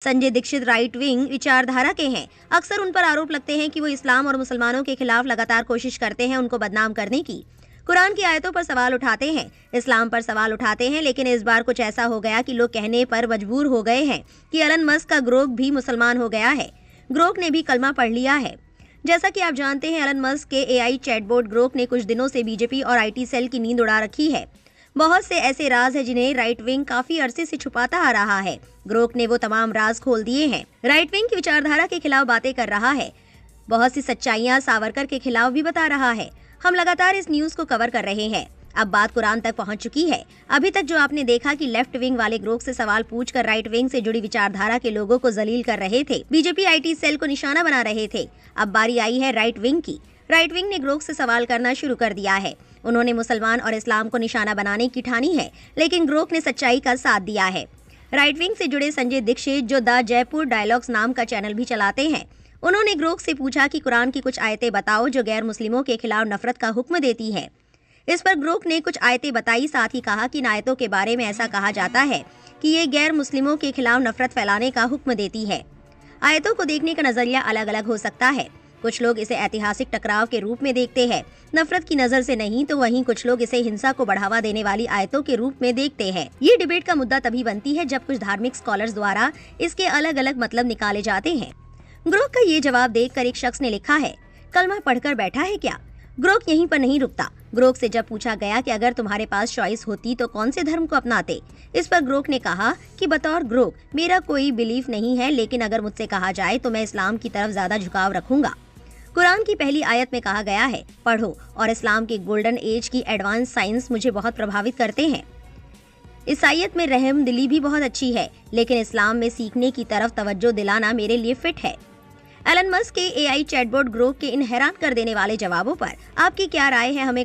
Sanjay Dixit right wing विचारधारा के हैं। अक्सर उन पर आरोप लगते हैं कि वो इस्लाम और मुसलमानों के खिलाफ लगातार कोशिश करते हैं उनको बदनाम करने की। कुरान की आयतों पर सवाल उठाते हैं, इस्लाम पर सवाल उठाते हैं, लेकिन इस बार कुछ ऐसा हो गया कि लोग कहने पर मजबूर हो गए हैं कि एलन मस्क का ग्रोक भी मुसलमान हो गया है। ग्रोक ने भी कलमा पढ़ लिया है। जैसा कि आप जानते हैं, एलन मस्क के एआई चैटबॉट ग्रोक ने कुछ दिनों से बीजेपी और आईटी सेल की नींद उड़ा रखी है। बहुत से ऐसे राज हैं जिन्हें राइट विंग काफी अरसे से छुपाता आ रहा है। ग्रोक ने वो तमाम राज खोल दिए हैं। राइट विंग की विचारधारा के खिलाफ बातें कर रहा है, बहुत सी सच्चाइयां सावरकर के खिलाफ भी बता रहा है। हम लगातार इस न्यूज को कवर कर रहे हैं। अब बात कुरान तक पहुंच चुकी है। अभी तक जो आपने देखा कि लेफ्ट विंग वाले ग्रोक से सवाल पूछकर राइट विंग से जुड़ी विचारधारा के लोगों को जलील कर रहे थे, बीजेपी आईटी सेल को निशाना बना रहे थे। अब बारी आई है राइट विंग की। राइट विंग ने ग्रोक से सवाल करना शुरू कर दिया है। उन्होंने मुसलमान और इस्लाम को निशाना बनाने की ठानी है, लेकिन ग्रोक ने सच्चाई का साथ दिया है। राइट विंग से जुड़े संजय दीक्षित, जो द जयपुर डायलॉग्स नाम का चैनल भी चलाते हैं, उन्होंने ग्रोक से पूछा कि कुरान की कुछ आयतें बताओ जो गैर मुस्लिमों के खिलाफ नफरत का हुक्म देती है। इस पर ग्रोक ने कुछ आयतें बताई, साथ ही कहा कि इन आयतों के बारे में ऐसा कहा जाता है कि ये गैर मुस्लिमों के खिलाफ नफरत फैलाने का हुक्म देती है। आयतों को देखने का नजरिया अलग अलग हो सकता है। कुछ लोग इसे ऐतिहासिक टकराव के रूप में देखते हैं, नफरत की नजर से नहीं, तो वहीं कुछ लोग इसे हिंसा को बढ़ावा देने वाली आयतों के रूप में देखते हैं। ये डिबेट का मुद्दा तभी बनती है जब कुछ धार्मिक स्कॉलर्स द्वारा इसके अलग अलग मतलब निकाले जाते हैं। ग्रोक का ये जवाब देखकर एक शख्स ने लिखा है, कलमा पढ़कर बैठा है क्या? ग्रोक यहीं पर नहीं रुकता। ग्रोक से जब पूछा गया कि अगर तुम्हारे पास चॉइस होती तो कौन से धर्म को अपनाते, इस पर ग्रोक ने कहा कि बतौर ग्रोक मेरा कोई बिलीफ नहीं है, लेकिन अगर मुझसे कहा जाए तो मैं इस्लाम की तरफ ज्यादा झुकाव रखूंगा। कुरान की पहली आयत में कहा गया है, पढ़ो, और इस्लाम की गोल्डन एज की एडवांस साइंस मुझे बहुत प्रभावित करते हैं। इस आयत में रहम दिली भी बहुत अच्छी है, लेकिन इस्लाम में सीखने की तरफ तवज्जो दिलाना मेरे लिए फिट है। एलन मस्क के एआई चैटबॉट ग्रोक के इन हैरान कर देने वाले जवाबों पर आपकी क्या राय है, हमें